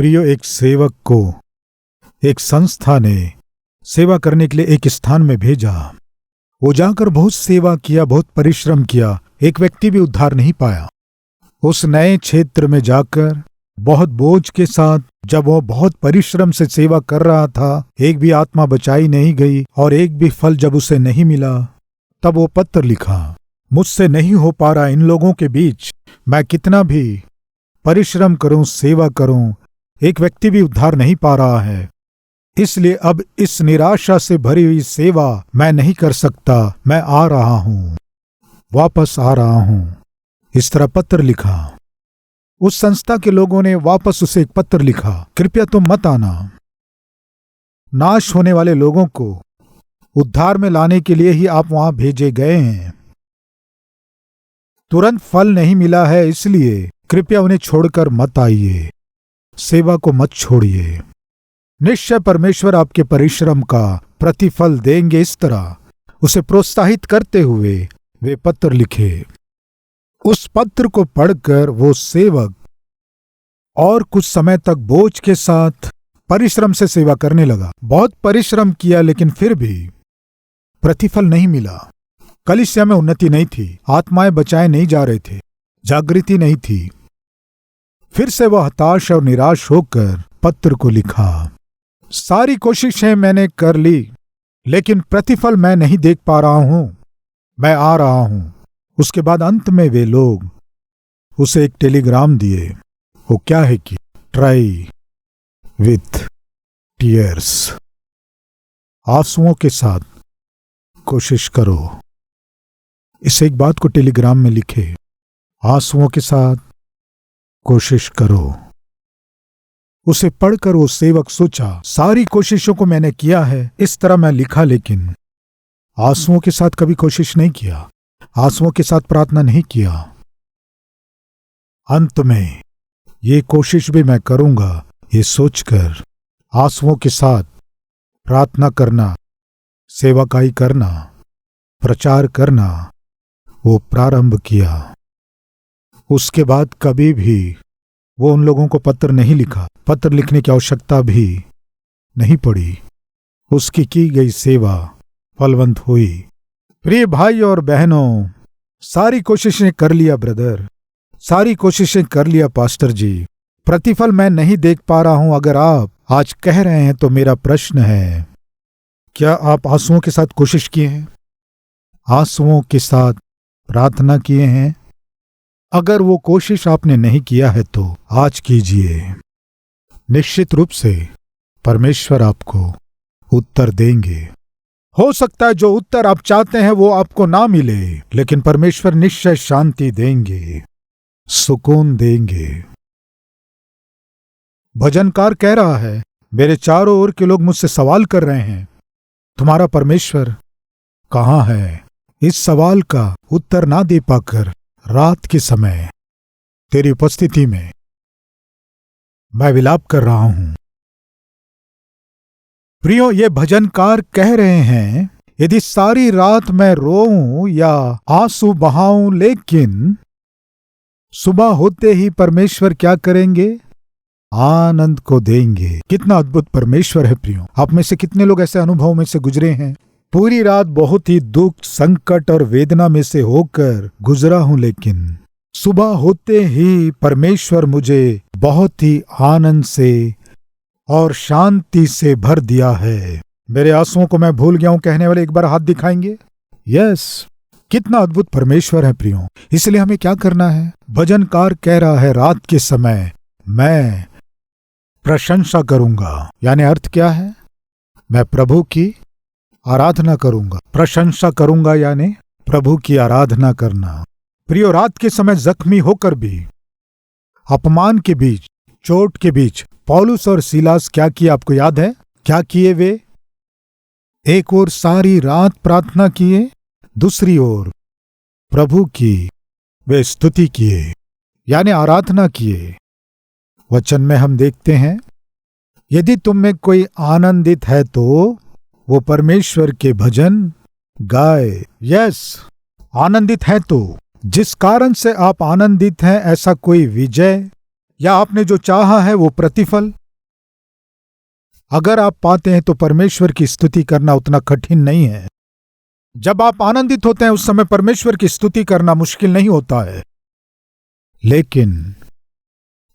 प्रियो, एक सेवक को एक संस्था ने सेवा करने के लिए एक स्थान में भेजा। वो जाकर बहुत सेवा किया, बहुत परिश्रम किया, एक व्यक्ति भी उद्धार नहीं पाया। उस नए क्षेत्र में जाकर बहुत बोझ के साथ जब वो बहुत परिश्रम से सेवा कर रहा था, एक भी आत्मा बचाई नहीं गई और एक भी फल जब उसे नहीं मिला, तब वो पत्र लिखा, मुझसे नहीं हो पा रहा इन लोगों के बीच, मैं कितना भी परिश्रम करूं, सेवा करूं, एक व्यक्ति भी उद्धार नहीं पा रहा है। इसलिए अब इस निराशा से भरी हुई सेवा मैं नहीं कर सकता, मैं आ रहा हूं, वापस आ रहा हूं। इस तरह पत्र लिखा। उस संस्था के लोगों ने वापस उसे एक पत्र लिखा, कृपया तुम मत आना। नाश होने वाले लोगों को उद्धार में लाने के लिए ही आप वहां भेजे गए हैं। तुरंत फल नहीं मिला है, इसलिए कृपया उन्हें छोड़कर मत आइए, सेवा को मत छोड़िए। निश्चय परमेश्वर आपके परिश्रम का प्रतिफल देंगे। इस तरह उसे प्रोत्साहित करते हुए वे पत्र लिखे। उस पत्र को पढ़कर वो सेवक और कुछ समय तक बोझ के साथ परिश्रम से सेवा करने लगा। बहुत परिश्रम किया, लेकिन फिर भी प्रतिफल नहीं मिला। कलीसिया में उन्नति नहीं थी, आत्माएं बचाए नहीं जा रहे थे, जागृति नहीं थी। फिर से वह हताश और निराश होकर पत्र को लिखा, सारी कोशिशें मैंने कर ली, लेकिन प्रतिफल मैं नहीं देख पा रहा हूं, मैं आ रहा हूं। उसके बाद अंत में वे लोग उसे एक टेलीग्राम दिए। वो क्या है कि ट्राई विथ टीयर्स, आंसुओं के साथ कोशिश करो। इस एक बात को टेलीग्राम में लिखे, आंसुओं के साथ कोशिश करो। उसे पढ़कर वो सेवक सोचा, सारी कोशिशों को मैंने किया है, इस तरह मैं लिखा, लेकिन आंसुओं के साथ कभी कोशिश नहीं किया, आंसुओं के साथ प्रार्थना नहीं किया। अंत में ये कोशिश भी मैं करूंगा, ये सोचकर आंसुओं के साथ प्रार्थना करना, सेवाकाई करना, प्रचार करना वो प्रारंभ किया। उसके बाद कभी भी वो उन लोगों को पत्र नहीं लिखा, पत्र लिखने की आवश्यकता भी नहीं पड़ी। उसकी की गई सेवा फलवंत हुई। प्रिय भाई और बहनों, सारी कोशिशें कर लिया ब्रदर, सारी कोशिशें कर लिया पास्टर जी, प्रतिफल मैं नहीं देख पा रहा हूं। अगर आप आज कह रहे हैं तो मेरा प्रश्न है, क्या आप आंसुओं के साथ कोशिश किए हैं? आंसुओं के साथ प्रार्थना किए हैं? अगर वो कोशिश आपने नहीं किया है तो आज कीजिए। निश्चित रूप से परमेश्वर आपको उत्तर देंगे। हो सकता है जो उत्तर आप चाहते हैं वो आपको ना मिले, लेकिन परमेश्वर निश्चय शांति देंगे, सुकून देंगे। भजनकार कह रहा है, मेरे चारों ओर के लोग मुझसे सवाल कर रहे हैं, तुम्हारा परमेश्वर कहाँ है? इस सवाल का उत्तर ना दे पाकर रात के समय तेरी उपस्थिति में मैं विलाप कर रहा हूं। प्रियो, ये भजनकार कह रहे हैं, यदि सारी रात मैं रोऊं या आंसू बहाऊं, लेकिन सुबह होते ही परमेश्वर क्या करेंगे? आनंद को देंगे। कितना अद्भुत परमेश्वर है प्रियो। आप में से कितने लोग ऐसे अनुभव में से गुजरे हैं? पूरी रात बहुत ही दुख, संकट और वेदना में से होकर गुजरा हूं, लेकिन सुबह होते ही परमेश्वर मुझे बहुत ही आनंद से और शांति से भर दिया है। मेरे आंसुओं को मैं भूल गया हूं कहने वाले एक बार हाथ दिखाएंगे? यस, कितना अद्भुत परमेश्वर है प्रियो। इसलिए हमें क्या करना है? भजनकार कह रहा है, रात के समय मैं प्रशंसा करूंगा। यानी अर्थ क्या है? मैं प्रभु की आराधना करूंगा। प्रशंसा करूंगा यानी प्रभु की आराधना करना। प्रियो, रात के समय जख्मी होकर भी, अपमान के बीच, चोट के बीच पौलुस और सीलास क्या किए? आपको याद है क्या किए वे? एक ओर सारी रात प्रार्थना किए, दूसरी ओर प्रभु की वे स्तुति किए, यानी आराधना किए। वचन में हम देखते हैं, यदि तुम में कोई आनंदित है तो वो परमेश्वर के भजन गाए। यस, आनंदित है तो जिस कारण से आप आनंदित हैं, ऐसा कोई विजय या आपने जो चाहा है वो प्रतिफल? अगर आप पाते हैं तो परमेश्वर की स्तुति करना उतना कठिन नहीं है। जब आप आनंदित होते हैं उस समय परमेश्वर की स्तुति करना मुश्किल नहीं होता है। लेकिन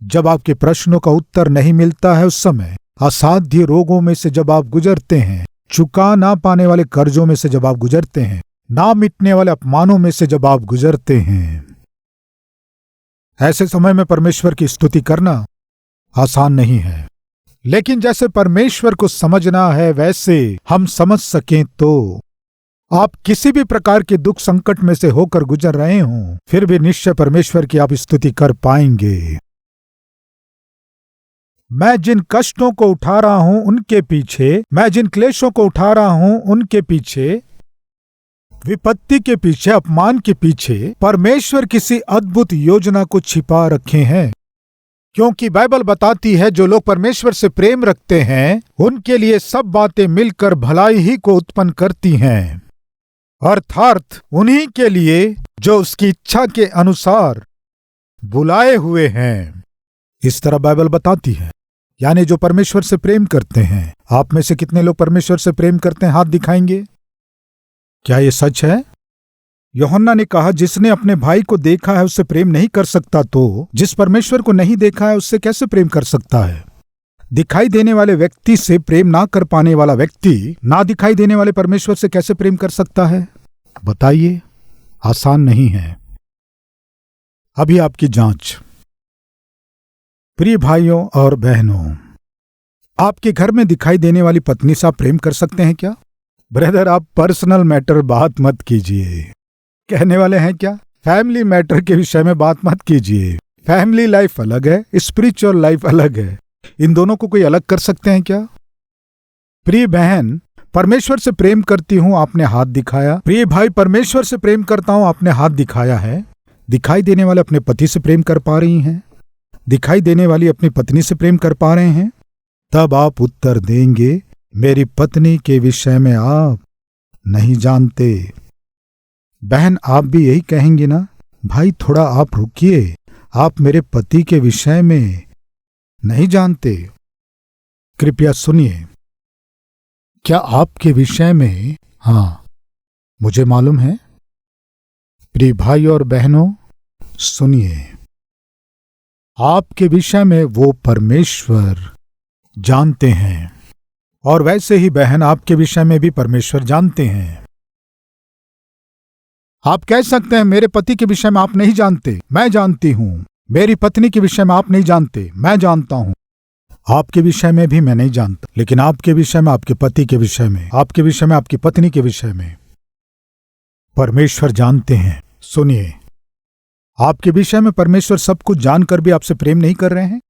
जब आपके प्रश्नों का उत्तर नहीं मिलता है, उस समय असाध्य रोगों में से जब आप गुजरते हैं, चुका ना पाने वाले कर्जों में से जब आप गुजरते हैं, ना मिटने वाले अपमानों में से जब आप गुजरते हैं, ऐसे समय में परमेश्वर की स्तुति करना आसान नहीं है। लेकिन जैसे परमेश्वर को समझना है वैसे हम समझ सकें तो आप किसी भी प्रकार के दुख संकट में से होकर गुजर रहे हों, फिर भी निश्चय परमेश्वर की आप स्तुति कर पाएंगे। मैं जिन कष्टों को उठा रहा हूं उनके पीछे, मैं जिन क्लेशों को उठा रहा हूं उनके पीछे, विपत्ति के पीछे, अपमान के पीछे परमेश्वर किसी अद्भुत योजना को छिपा रखे हैं। क्योंकि बाइबल बताती है जो लोग परमेश्वर से प्रेम रखते हैं उनके लिए सब बातें मिलकर भलाई ही को उत्पन्न करती हैं, अर्थात उन्हीं के लिए जो उसकी इच्छा के अनुसार बुलाए हुए हैं। इस तरह बाइबल बताती है। यानी जो परमेश्वर से प्रेम करते हैं। आप में से कितने लोग परमेश्वर से प्रेम करते हैं? हाथ दिखाएंगे। क्या ये सच है? यूहन्ना ने कहा जिसने अपने भाई को देखा है उससे प्रेम नहीं कर सकता, तो जिस परमेश्वर को नहीं देखा है उससे कैसे प्रेम कर सकता है? दिखाई देने वाले व्यक्ति से प्रेम ना कर पाने वाला व्यक्ति ना दिखाई देने वाले परमेश्वर से कैसे प्रेम कर सकता है? बताइए, आसान नहीं है। अभी आपकी जांच। प्रिय भाइयों और बहनों, आपके घर में दिखाई देने वाली पत्नी से आप प्रेम कर सकते हैं क्या? ब्रदर, आप पर्सनल मैटर बात मत कीजिए। कहने वाले हैं क्या? फैमिली मैटर के विषय में बात मत कीजिए। फैमिली लाइफ अलग है, स्पिरिचुअल लाइफ अलग है। इन दोनों को कोई अलग कर सकते हैं क्या? प्रिय बहन, परमेश्वर से प्रेम करती हूं, आपने हाथ दिखाया। प्रिय भाई, परमेश्वर से प्रेम करता हूं, आपने हाथ दिखाया है। दिखाई देने वाले अपने पति से प्रेम कर पा रही हैं, दिखाई देने वाली अपनी पत्नी से प्रेम कर पा रहे हैं। तब आप उत्तर देंगे, मेरी पत्नी के विषय में आप नहीं जानते। बहन, आप भी यही कहेंगी ना? भाई थोड़ा आप रुकिए, आप मेरे पति के विषय में नहीं जानते। कृपया सुनिए, क्या आपके विषय में? हाँ, मुझे मालूम है। प्रिय भाई और बहनों, सुनिए, आपके विषय में वो परमेश्वर जानते हैं, और वैसे ही बहन आपके विषय में भी परमेश्वर जानते हैं। आप कह सकते हैं मेरे पति के विषय में आप नहीं जानते, मैं जानती हूं। मेरी पत्नी के विषय में आप नहीं जानते, मैं जानता हूं। आपके विषय में भी मैं नहीं जानता, लेकिन आपके विषय में, आपके पति के विषय में, आपके विषय में, आपकी पत्नी के विषय में परमेश्वर जानते हैं। सुनिए, आपके विषय में परमेश्वर सब कुछ जानकर भी आपसे प्रेम नहीं कर रहे हैं?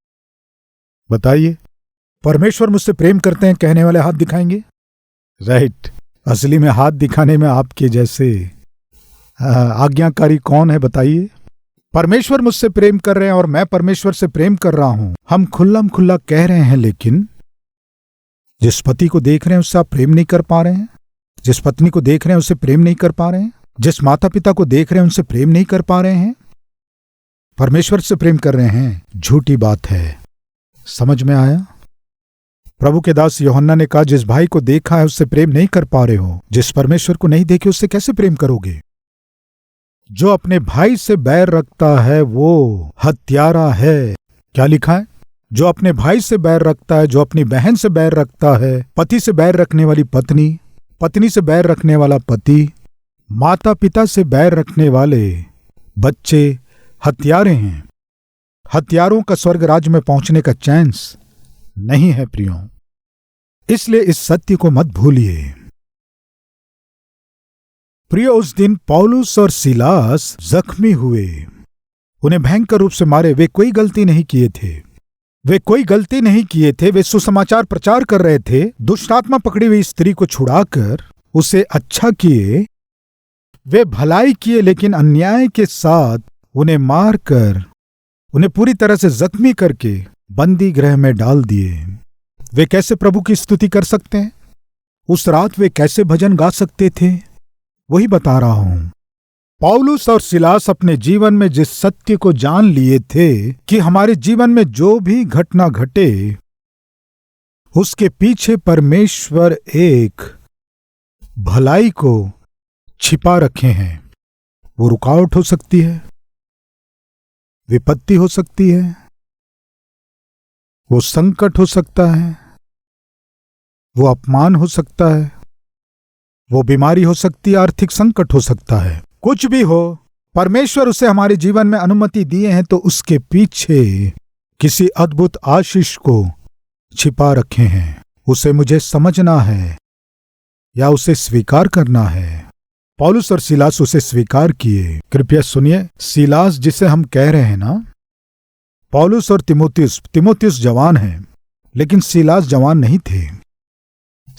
बताइए, परमेश्वर मुझसे प्रेम करते हैं कहने वाले हाथ दिखाएंगे। राइट। असली में हाथ दिखाने में आपके जैसे आज्ञाकारी कौन है? बताइए। परमेश्वर मुझसे प्रेम कर रहे हैं और मैं परमेश्वर से प्रेम कर रहा हूं। हम खुल्लम खुल्ला कह रहे हैं, लेकिन जिस पति को देख रहे हैं उससे आप प्रेम नहीं कर पा रहे हैं, जिस पत्नी को देख रहे हैं उससे प्रेम नहीं कर पा रहे हैं, जिस माता पिता को देख रहे हैं उनसे प्रेम नहीं कर पा रहे हैं। परमेश्वर से प्रेम कर रहे हैं, झूठी बात है। समझ में आया? प्रभु के दास यूहन्ना ने कहा जिस भाई को देखा है उससे प्रेम नहीं कर पा रहे हो, जिस परमेश्वर को नहीं देखे उससे कैसे प्रेम करोगे? जो अपने भाई से बैर रखता है वो हत्यारा है। क्या लिखा है? जो अपने भाई से बैर रखता है, जो अपनी बहन से बैर रखता है, पति से बैर रखने वाली पत्नी, पत्नी से बैर रखने वाला पति, माता पिता से बैर रखने वाले बच्चे हत्यारे हैं। हत्यारों का स्वर्ग राज्य में पहुंचने का चांस नहीं है प्रियों। इसलिए इस सत्य को मत भूलिए। प्रियो, उस दिन पौलुस और सीलास जख्मी हुए, उन्हें भयंकर रूप से मारे। वे कोई गलती नहीं किए थे, वे कोई गलती नहीं किए थे। वे सुसमाचार प्रचार कर रहे थे। दुष्टात्मा पकड़ी हुई स्त्री को छुड़ाकर उसे अच्छा किए, वे भलाई किए, लेकिन अन्याय के साथ उन्हें मारकर, उन्हें पूरी तरह से जख्मी करके बंदी गृह में डाल दिए। वे कैसे प्रभु की स्तुति कर सकते हैं? उस रात वे कैसे भजन गा सकते थे? वही बता रहा हूं। पौलुस और सिलास अपने जीवन में जिस सत्य को जान लिए थे कि हमारे जीवन में जो भी घटना घटे उसके पीछे परमेश्वर एक भलाई को छिपा रखे हैं। वो रुकावट हो सकती है, विपत्ति हो सकती है, वो संकट हो सकता है, वो अपमान हो सकता है, वो बीमारी हो सकती है, आर्थिक संकट हो सकता है। कुछ भी हो, परमेश्वर उसे हमारे जीवन में अनुमति दिए हैं तो उसके पीछे किसी अद्भुत आशीष को छिपा रखे हैं। उसे मुझे समझना है या उसे स्वीकार करना है। पौलुस और सिलास उसे स्वीकार किए। कृपया सुनिए, सिलास जिसे हम कह रहे हैं ना, पौलुस और तिमुथियुस जवान हैं, लेकिन सिलास जवान नहीं थे।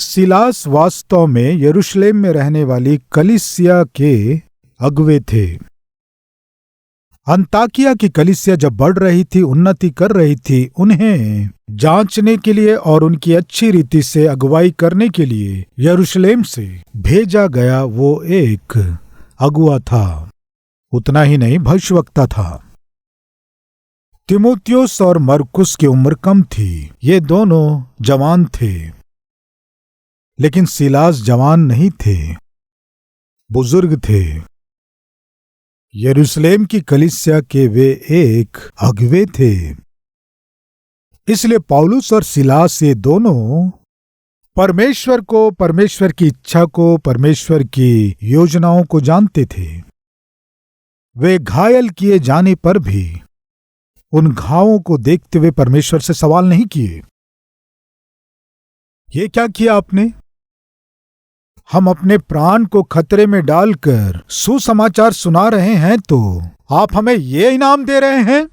सिलास वास्तव में यरूशलेम में रहने वाली कलीसिया के अगुवे थे। अंताकिया की कलीसिया जब बढ़ रही थी, उन्नति कर रही थी, उन्हें जांचने के लिए और उनकी अच्छी रीति से अगुवाई करने के लिए यरूशलेम से भेजा गया वो एक अगुआ था। उतना ही नहीं, भविष्यवक्ता था। तिमुथियुस और मरकुस की उम्र कम थी। ये दोनों जवान थे, लेकिन सिलास जवान नहीं थे, बुजुर्ग थे। यरूशलेम की कलीसिया के वे एक अगुवे थे। इसलिए पौलुस और सिलास ये दोनों परमेश्वर को, परमेश्वर की इच्छा को, परमेश्वर की योजनाओं को जानते थे। वे घायल किए जाने पर भी उन घावों को देखते हुए परमेश्वर से सवाल नहीं किए, ये क्या किया आपने? हम अपने प्राण को खतरे में डालकर सुसमाचार सुना रहे हैं तो आप हमें ये इनाम दे रहे हैं?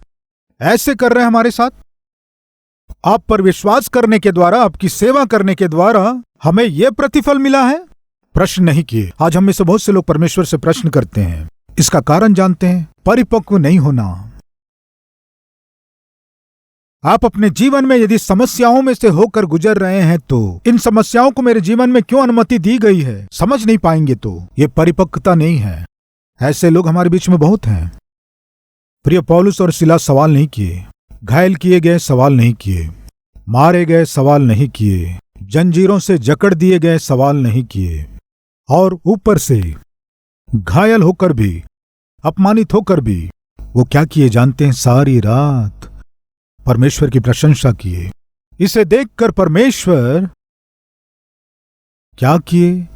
ऐसे कर रहे हैं हमारे साथ? आप पर विश्वास करने के द्वारा, आपकी सेवा करने के द्वारा हमें यह प्रतिफल मिला है? प्रश्न नहीं किए। आज हम में से बहुत से लोग परमेश्वर से प्रश्न करते हैं। इसका कारण जानते हैं, परिपक्व नहीं होना। आप अपने जीवन में यदि समस्याओं में से होकर गुजर रहे हैं तो इन समस्याओं को मेरे जीवन में क्यों अनुमति दी गई है समझ नहीं पाएंगे तो ये परिपक्वता नहीं है। ऐसे लोग हमारे बीच में बहुत हैं। प्रिय पौलुस और सिलास सवाल नहीं किए, घायल किए गए सवाल नहीं किए, मारे गए सवाल नहीं किए, जंजीरों से जकड़ दिए गए सवाल नहीं किए, और ऊपर से घायल होकर भी, अपमानित होकर भी वो क्या किए जानते हैं? सारी रात परमेश्वर की प्रशंसा किए। इसे देखकर परमेश्वर क्या किए?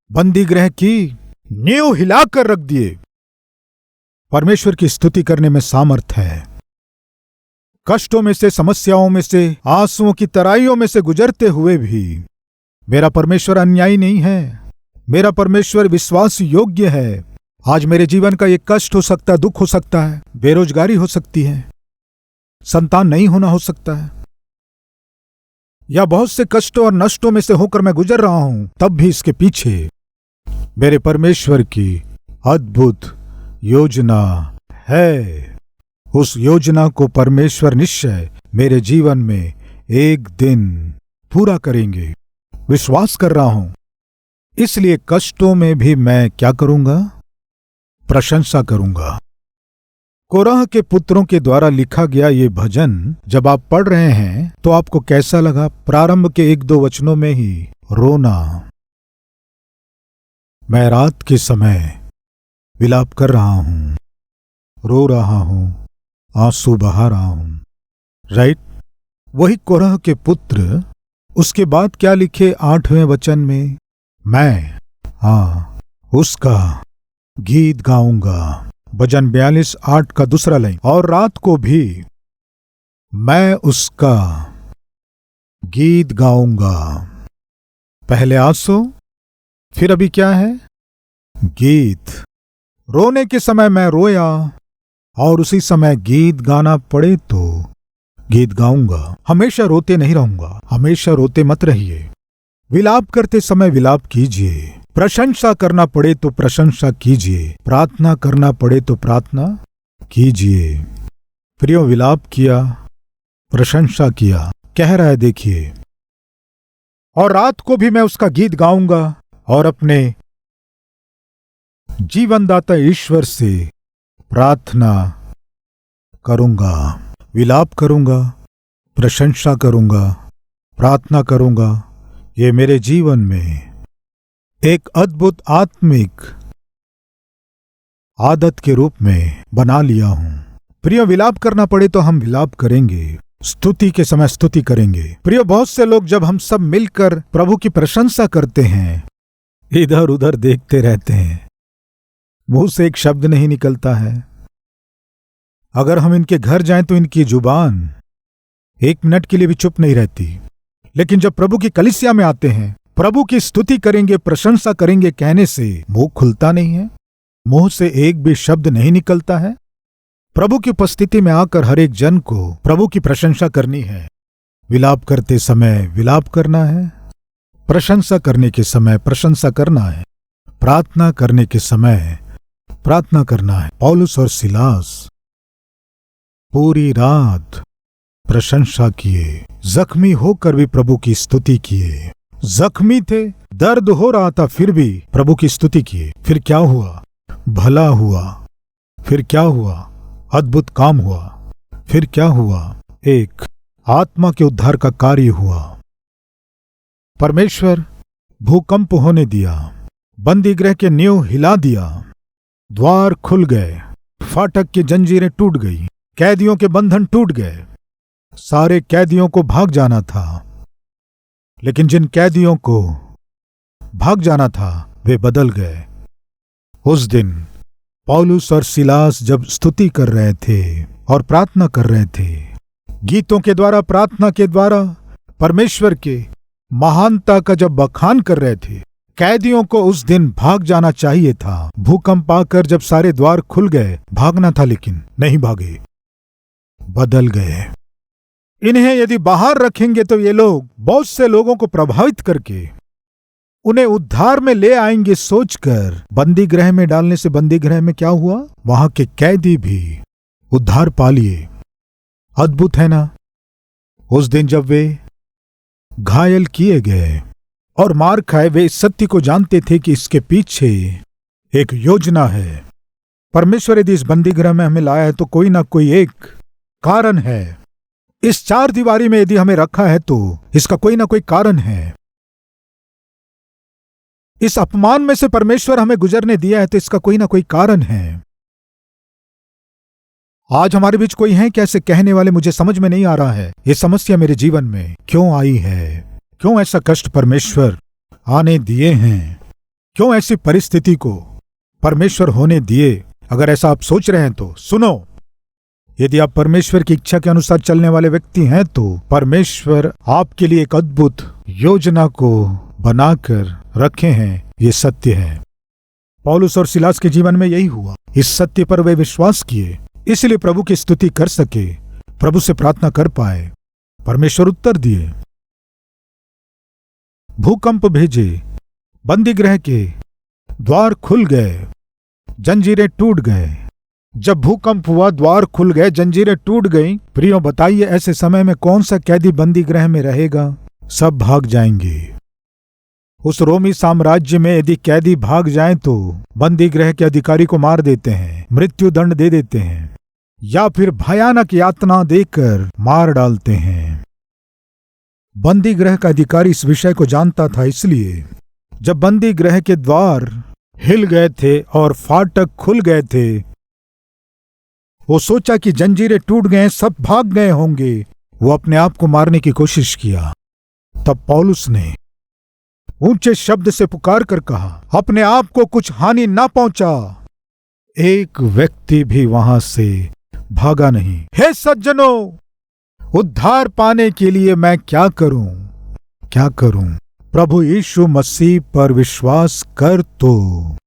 बंदी गृह की नींव हिलाकर रख दिए। परमेश्वर की स्तुति करने में सामर्थ है। कष्टों में से, समस्याओं में से, आंसुओं की तराइयों में से गुजरते हुए भी मेरा परमेश्वर अन्यायी नहीं है। मेरा परमेश्वर विश्वास योग्य है। आज मेरे जीवन का एक कष्ट हो सकता है, दुख हो सकता है, बेरोजगारी हो सकती है, संतान नहीं होना हो सकता है, या बहुत से कष्टों और नष्टों में से होकर मैं गुजर रहा हूं, तब भी इसके पीछे मेरे परमेश्वर की अद्भुत योजना है। उस योजना को परमेश्वर निश्चय मेरे जीवन में एक दिन पूरा करेंगे। विश्वास कर रहा हूं। इसलिए कष्टों में भी मैं क्या करूंगा? प्रशंसा करूंगा। कोरह के पुत्रों के द्वारा लिखा गया ये भजन जब आप पढ़ रहे हैं तो आपको कैसा लगा? प्रारंभ के 1-2 वचनों में ही रोना। मैं रात के समय विलाप कर रहा हूं, रो रहा हूं, आंसू बहा रहा हूं। राइट? वही कोरह के पुत्र उसके बाद क्या लिखे 8वें वचन में? मैं उसका गीत गाऊंगा। भजन 42:8 का दूसरा लाइन। और रात को भी मैं उसका गीत गाऊंगा। पहले आंसू, फिर अभी क्या है? गीत। रोने के समय मैं रोया और उसी समय गीत गाना पड़े तो गीत गाऊंगा। हमेशा रोते नहीं रहूंगा। हमेशा रोते मत रहिए। विलाप करते समय विलाप कीजिए। प्रशंसा करना पड़े तो प्रशंसा कीजिए। प्रार्थना करना पड़े तो प्रार्थना कीजिए। प्रियो, विलाप किया, प्रशंसा किया, कह रहा है देखिए, और रात को भी मैं उसका गीत गाऊंगा और अपने जीवनदाता ईश्वर से प्रार्थना करूंगा, विलाप करूंगा, प्रशंसा करूंगा, प्रार्थना करूंगा। ये मेरे जीवन में एक अद्भुत आत्मिक आदत के रूप में बना लिया हूं। प्रिय, विलाप करना पड़े तो हम विलाप करेंगे, स्तुति के समय स्तुति करेंगे। प्रिय, बहुत से लोग जब हम सब मिलकर प्रभु की प्रशंसा करते हैं, इधर उधर देखते रहते हैं, मुंह से एक शब्द नहीं निकलता है। अगर हम इनके घर जाएं तो इनकी जुबान एक मिनट के लिए भी चुप नहीं रहती। लेकिन जब प्रभु की कलीसिया में आते हैं, प्रभु की स्तुति करेंगे, प्रशंसा करेंगे कहने से मुंह खुलता नहीं है, मुंह से एक भी शब्द नहीं निकलता है। प्रभु की उपस्थिति में आकर हर एक जन को प्रभु की प्रशंसा करनी है। विलाप करते समय विलाप करना है, प्रशंसा करने के समय प्रशंसा करना है, प्रार्थना करने के समय प्रार्थना करना है। पौलुस और सिलास पूरी रात प्रशंसा किए, जख्मी होकर भी प्रभु की स्तुति किए। जख्मी थे, दर्द हो रहा था, फिर भी प्रभु की स्तुति किए। फिर क्या हुआ? भला हुआ। फिर क्या हुआ? अद्भुत काम हुआ। फिर क्या हुआ? एक आत्मा के उद्धार का कार्य हुआ। परमेश्वर भूकंप होने दिया, बंदी गृह के नींव हिला दिया, द्वार खुल गए, फाटक की जंजीरें टूट गई, कैदियों के बंधन टूट गए। सारे कैदियों को भाग जाना था, लेकिन जिन कैदियों को भाग जाना था वे बदल गए। उस दिन पौलुस और सिलास जब स्तुति कर रहे थे और प्रार्थना कर रहे थे, गीतों के द्वारा, प्रार्थना के द्वारा परमेश्वर के महानता का जब बखान कर रहे थे, कैदियों को उस दिन भाग जाना चाहिए था। भूकंप आकर जब सारे द्वार खुल गए, भागना था लेकिन नहीं भागे, बदल गए। इन्हें यदि बाहर रखेंगे तो ये लोग बहुत से लोगों को प्रभावित करके उन्हें उद्धार में ले आएंगे सोचकर बंदी गृह में डालने से बंदी गृह में क्या हुआ? वहां के कैदी भी उद्धार पा लिए। अद्भुत है ना? उस दिन जब वे घायल किए गए और मार खाए, वे इस सत्य को जानते थे कि इसके पीछे एक योजना है। परमेश्वर यदि इस बंदी गृह में हमें लाया है तो कोई ना कोई एक कारण है। इस चार दीवारी में यदि हमें रखा है तो इसका कोई ना कोई कारण है। इस अपमान में से परमेश्वर हमें गुजरने दिया है तो इसका कोई ना कोई कारण है। आज हमारे बीच कोई है कैसे कहने वाले, मुझे समझ में नहीं आ रहा है ये समस्या मेरे जीवन में क्यों आई है, क्यों ऐसा कष्ट परमेश्वर आने दिए हैं, क्यों ऐसी परिस्थिति को परमेश्वर होने दिए। अगर ऐसा आप सोच रहे हैं तो सुनो, यदि आप परमेश्वर की इच्छा के अनुसार चलने वाले व्यक्ति हैं तो परमेश्वर आपके लिए एक अद्भुत योजना को बनाकर रखे हैं। ये सत्य है। पौलुस और सिलास के जीवन में यही हुआ। इस सत्य पर वे विश्वास किए, इसलिए प्रभु की स्तुति कर सके, प्रभु से प्रार्थना कर पाए। परमेश्वर उत्तर दिए, भूकंप भेजे, बंदी गृह के द्वार खुल गए, जंजीरें टूट गए। जब भूकंप हुआ, द्वार खुल गए, जंजीरें टूट गई। प्रियो, बताइए ऐसे समय में कौन सा कैदी बंदी गृह में रहेगा? सब भाग जाएंगे। उस रोमी साम्राज्य में यदि कैदी भाग जाएं तो बंदी गृह के अधिकारी को मार देते हैं, मृत्यु दंड दे देते हैं, या फिर भयानक यातना देकर मार डालते हैं। बंदी गृह का अधिकारी इस विषय को जानता था, इसलिए जब बंदी गृह के द्वार हिल गए थे और फाटक खुल गए थे, वो सोचा कि जंजीरें टूट गए, सब भाग गए होंगे। वो अपने आप को मारने की कोशिश किया। तब पौलुस ने ऊंचे शब्द से पुकार कर कहा, अपने आप को कुछ हानि ना पहुंचा। एक व्यक्ति भी वहां से भागा नहीं। हे सज्जनों, उद्धार पाने के लिए मैं क्या करूं? क्या करूं? प्रभु यीशु मसीह पर विश्वास कर तो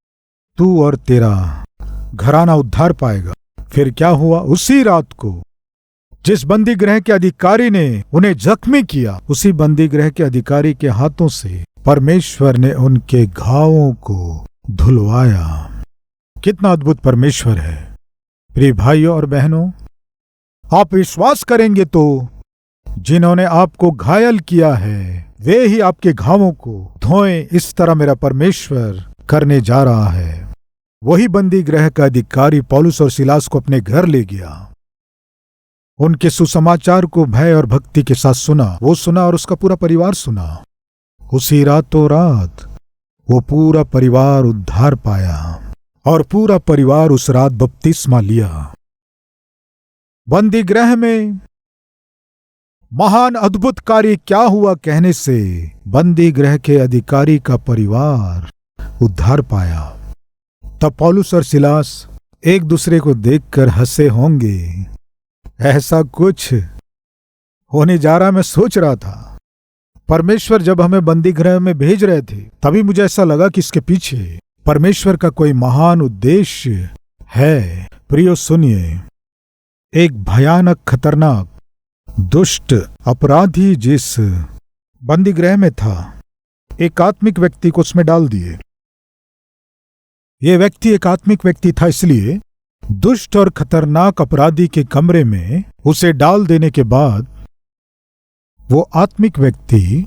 तू और तेरा घराना उद्धार पाएगा। फिर क्या हुआ? उसी रात को जिस बंदी गृह के अधिकारी ने उन्हें जख्मी किया, उसी बंदी गृह के अधिकारी के हाथों से परमेश्वर ने उनके घावों को धुलवाया। कितना अद्भुत परमेश्वर है। प्रिय भाइयों और बहनों, आप विश्वास करेंगे तो जिन्होंने आपको घायल किया है वे ही आपके घावों को धोएं। इस तरह मेरा परमेश्वर करने जा रहा है। वही बंदी गृह का अधिकारी पौलुस और सिलास को अपने घर ले गया। उनके सुसमाचार को भय और भक्ति के साथ सुना। वो सुना और उसका पूरा परिवार सुना। उसी रातों रात वो पूरा परिवार उद्धार पाया और पूरा परिवार उस रात बपतिस्मा लिया। बंदी गृह में महान अद्भुत कार्य क्या हुआ कहने से बंदी गृह के अधिकारी का परिवार उद्धार पाया। तब पौलुस और सिलास एक दूसरे को देखकर हंसे होंगे। ऐसा कुछ होने जा रहा मैं सोच रहा था। परमेश्वर जब हमें बंदी गृह में भेज रहे थे तभी मुझे ऐसा लगा कि इसके पीछे परमेश्वर का कोई महान उद्देश्य है। प्रियो सुनिए, एक भयानक खतरनाक दुष्ट अपराधी जिस बंदी गृह में था, एक आत्मिक व्यक्ति को उसमें डाल दिए। यह व्यक्ति एक आत्मिक व्यक्ति था, इसलिए दुष्ट और खतरनाक अपराधी के कमरे में उसे डाल देने के बाद वो आत्मिक व्यक्ति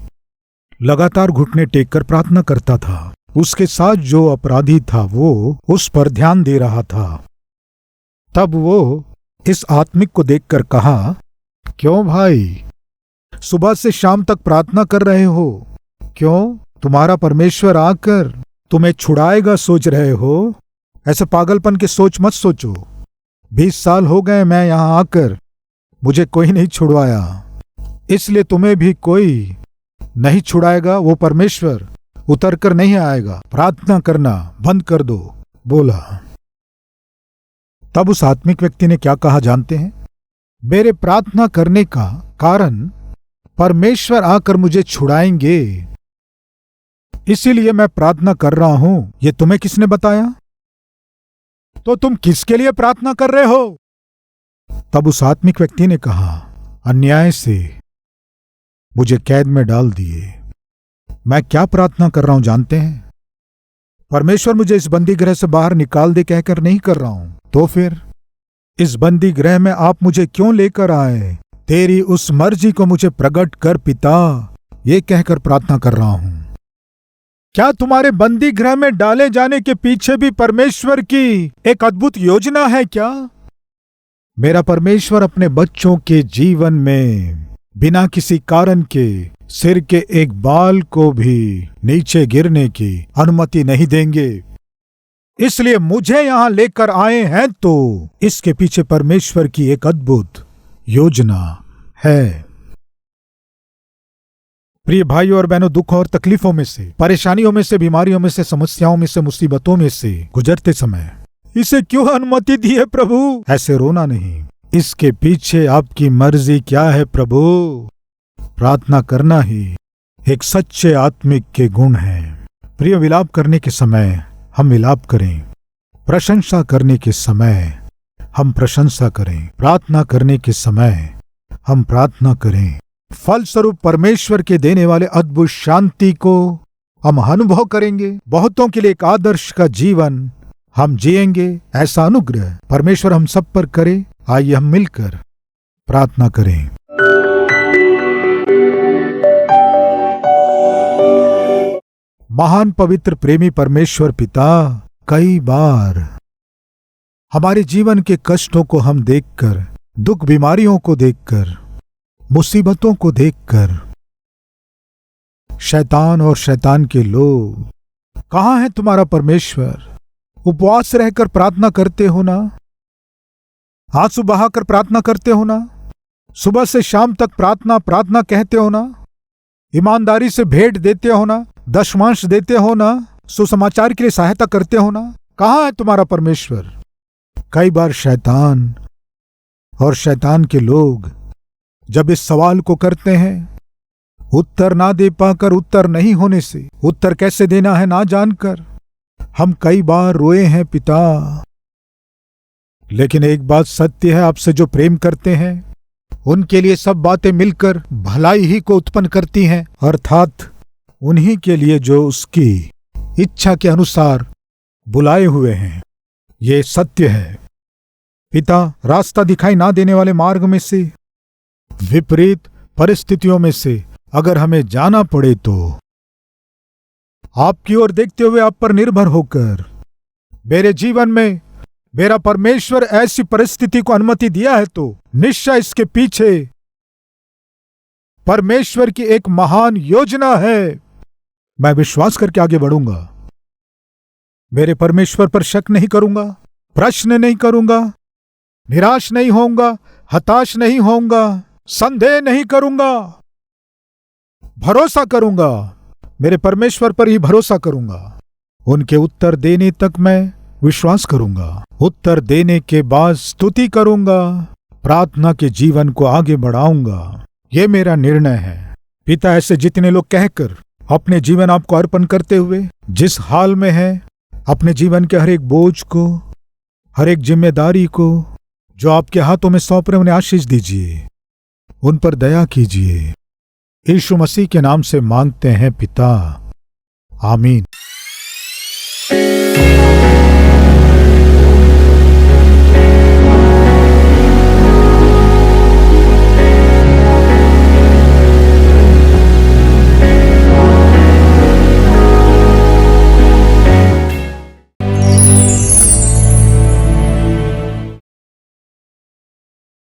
लगातार घुटने टेककर प्रार्थना करता था। उसके साथ जो अपराधी था वो उस पर ध्यान दे रहा था। तब वो इस आत्मिक को देखकर कहा, क्यों भाई सुबह से शाम तक प्रार्थना कर रहे हो? क्यों तुम्हारा परमेश्वर आकर तुम्हें छुड़ाएगा सोच रहे हो? ऐसे पागलपन की सोच मत सोचो। 20 साल हो गए मैं यहां आकर, मुझे कोई नहीं छुड़वाया, इसलिए तुम्हें भी कोई नहीं छुड़ाएगा। वो परमेश्वर उतर कर नहीं आएगा। प्रार्थना करना बंद कर दो, बोला। तब उस आत्मिक व्यक्ति ने क्या कहा जानते हैं? मेरे प्रार्थना करने का कारण परमेश्वर आकर मुझे छुड़ाएंगे, इसीलिए मैं प्रार्थना कर रहा हूं। ये तुम्हें किसने बताया? तो तुम किसके लिए प्रार्थना कर रहे हो? तब उस आत्मिक व्यक्ति ने कहा, अन्याय से मुझे कैद में डाल दिए। मैं क्या प्रार्थना कर रहा हूं जानते हैं? परमेश्वर मुझे इस बंदी गृह से बाहर निकाल दे कहकर नहीं कर रहा हूं। तो फिर इस बंदी गृह में आप मुझे क्यों लेकर आए? तेरी उस मर्जी को मुझे प्रकट कर पिता, ये कहकर प्रार्थना कर रहा हूं। क्या तुम्हारे बंदी गृह में डाले जाने के पीछे भी परमेश्वर की एक अद्भुत योजना है क्या? मेरा परमेश्वर अपने बच्चों के जीवन में बिना किसी कारण के सिर के एक बाल को भी नीचे गिरने की अनुमति नहीं देंगे। इसलिए मुझे यहां लेकर आए हैं तो इसके पीछे परमेश्वर की एक अद्भुत योजना है। प्रिय भाइयों और बहनों, दुख और तकलीफों में से, परेशानियों में से, बीमारियों में से, समस्याओं में से, मुसीबतों में से गुजरते समय इसे क्यों अनुमति दी है प्रभु? ऐसे रोना नहीं। इसके पीछे आपकी मर्जी क्या है प्रभु? प्रार्थना करना ही एक सच्चे आत्मिक के गुण हैं। प्रिय, विलाप करने के समय हम विलाप करें, प्रशंसा करने के समय हम प्रशंसा करें, प्रार्थना करने के समय हम प्रार्थना करें। फलस्वरूप परमेश्वर के देने वाले अद्भुत शांति को हम अनुभव करेंगे। बहुतों के लिए एक आदर्श का जीवन हम जिएंगे। ऐसा अनुग्रह परमेश्वर हम सब पर करे। आइए हम मिलकर प्रार्थना करें। महान पवित्र प्रेमी परमेश्वर पिता, कई बार हमारे जीवन के कष्टों को हम देखकर, दुख बीमारियों को देखकर, मुसीबतों को देखकर शैतान और शैतान के लोग, कहाँ है तुम्हारा परमेश्वर? उपवास रहकर प्रार्थना करते हो ना? आंसू बहाकर प्रार्थना करते हो ना? सुबह से शाम तक प्रार्थना प्रार्थना कहते हो ना? ईमानदारी से भेंट देते हो ना? दशमांश देते हो ना? सुसमाचार के लिए सहायता करते हो ना? कहाँ है तुम्हारा परमेश्वर? कई बार शैतान और शैतान के लोग जब इस सवाल को करते हैं, उत्तर ना दे पाकर, उत्तर नहीं होने से, उत्तर कैसे देना है ना जानकर, हम कई बार रोए हैं पिता। लेकिन एक बात सत्य है, आपसे जो प्रेम करते हैं उनके लिए सब बातें मिलकर भलाई ही को उत्पन्न करती हैं, अर्थात उन्हीं के लिए जो उसकी इच्छा के अनुसार बुलाए हुए हैं। ये सत्य है पिता। रास्ता दिखाई ना देने वाले मार्ग में से, विपरीत परिस्थितियों में से अगर हमें जाना पड़े तो आपकी ओर देखते हुए, आप पर निर्भर होकर मेरे जीवन में मेरा परमेश्वर ऐसी परिस्थिति को अनुमति दिया है तो निश्चय इसके पीछे परमेश्वर की एक महान योजना है। मैं विश्वास करके आगे बढ़ूंगा। मेरे परमेश्वर पर शक नहीं करूंगा, प्रश्न नहीं करूंगा, निराश नहीं होऊंगा, हताश नहीं होऊंगा, संदेह नहीं करूंगा, भरोसा करूंगा। मेरे परमेश्वर पर ही भरोसा करूंगा। उनके उत्तर देने तक मैं विश्वास करूंगा। उत्तर देने के बाद स्तुति करूंगा, प्रार्थना के जीवन को आगे बढ़ाऊंगा। यह मेरा निर्णय है। पिता, ऐसे जितने लोग कहकर अपने जीवन आपको अर्पण करते हुए जिस हाल में है, अपने जीवन के हर एक बोझ को, हर एक जिम्मेदारी को जो आपके हाथों में सौंप रहे, उन्हें आशीष दीजिए, उन पर दया कीजिए। यीशु मसीह के नाम से मांगते हैं पिता, आमीन।